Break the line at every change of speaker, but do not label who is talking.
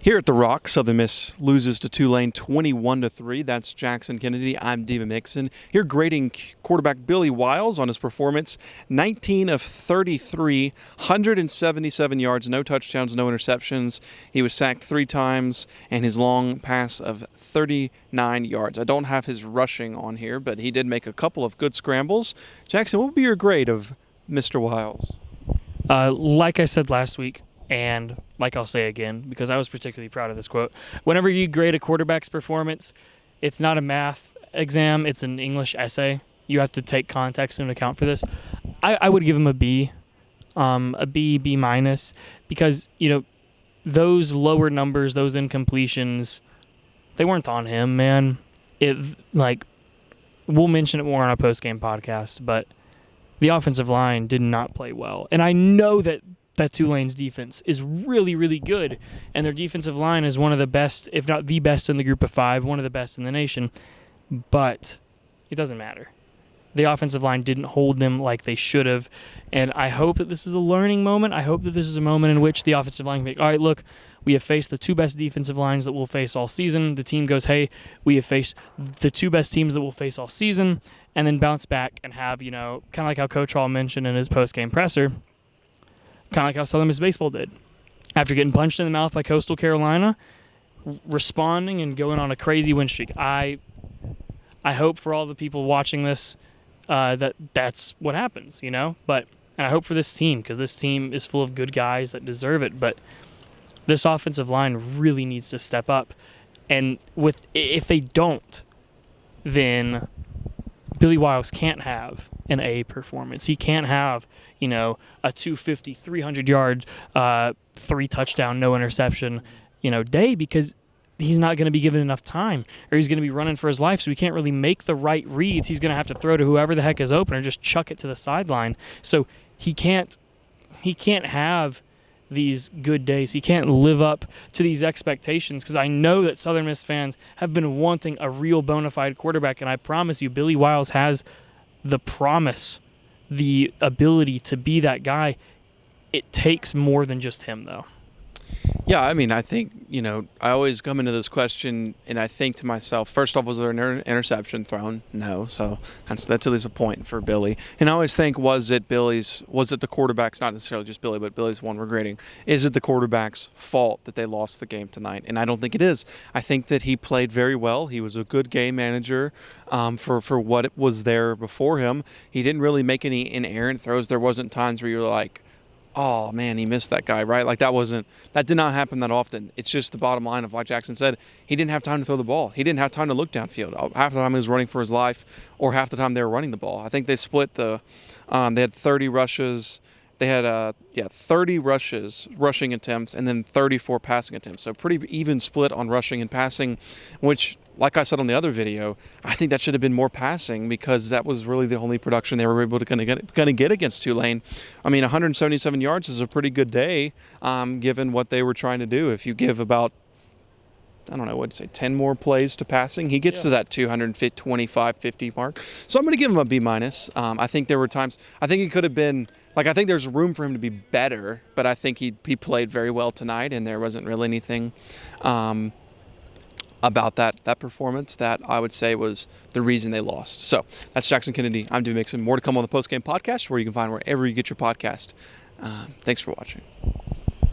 Here at The Rock, Southern Miss loses to Tulane 21-3. That's Jackson Kennedy. I'm Dima Mixon. Here grading quarterback Billy Wiles on his performance. 19 of 33, 177 yards, no touchdowns, no interceptions. He was sacked 3 times, and his long pass of 39 yards. I don't have his rushing on here, but he did make a couple of good scrambles. Jackson, what would be your grade of Mr. Wiles?
Like I said last week, and like I'll say again, because I was particularly proud of this quote, whenever you grade a quarterback's performance, it's not a math exam, it's an English essay. You have to take context into account for this. I would give him a B, B minus, because, those lower numbers, those incompletions, they weren't on him, man. We'll mention it more on our post-game podcast, but the offensive line did not play well. And I know that Tulane's defense is really, really good, and their defensive line is one of the best, if not the best in the group of 5, one of the best in the nation, but it doesn't matter. The offensive line didn't hold them like they should have, and I hope that this is a learning moment. I hope that this is a moment in which the offensive line can be, all right, look, we have faced the 2 best defensive lines that we'll face all season. The team goes, hey, we have faced the 2 best teams that we'll face all season, and then bounce back and have, kind of like how Coach Hall mentioned in his post-game presser, kind of like how Southern Miss baseball did. After getting punched in the mouth by Coastal Carolina, responding and going on a crazy win streak. I hope for all the people watching this that's what happens, But and I hope for this team, because this team is full of good guys that deserve it. But this offensive line really needs to step up. And if they don't, then Billy Wiles can't have an A performance. He can't have, a 250, 300-yard, 3-touchdown, no interception, day, because he's not going to be given enough time, or he's going to be running for his life, so he can't really make the right reads. He's going to have to throw to whoever the heck is open or just chuck it to the sideline. So he can't have these good days. He can't live up to these expectations, because I know that Southern Miss fans have been wanting a real bona fide quarterback, and I promise you Billy Wiles has the promise, the ability to be that guy. It takes more than just him, though.
Yeah, I think, I always come into this question and I think to myself, first off, was there an interception thrown? No, so that's at least a point for Billy. And I always think, was it the quarterback's, not necessarily just Billy, but Billy's one we're grading, is it the quarterback's fault that they lost the game tonight? And I don't think it is. I think that he played very well. He was a good game manager for what was there before him. He didn't really make any inerrant throws. There wasn't times where you were like, oh man, he missed that guy, right? Like that did not happen that often. It's just the bottom line of, like Jackson said, he didn't have time to throw the ball. He didn't have time to look downfield. Half the time he was running for his life, or half the time they were running the ball. I think they split they had 30 rushes. They had 30 rushing attempts, and then 34 passing attempts. So pretty even split on rushing and passing, which, like I said on the other video, I think that should have been more passing, because that was really the only production they were able to get against Tulane. 177 yards is a pretty good day, given what they were trying to do. If you give about, 10 more plays to passing, he gets to that 225, 50 mark. So I'm going to give him a B minus. I think there were times, I think he could have been, I think there's room for him to be better, but I think he played very well tonight, and there wasn't really anything about that performance that I would say was the reason they lost. So that's Jackson Kennedy. I'm Dima Mixon. More to come on the postgame podcast, where you can find wherever you get your podcast. Thanks for watching.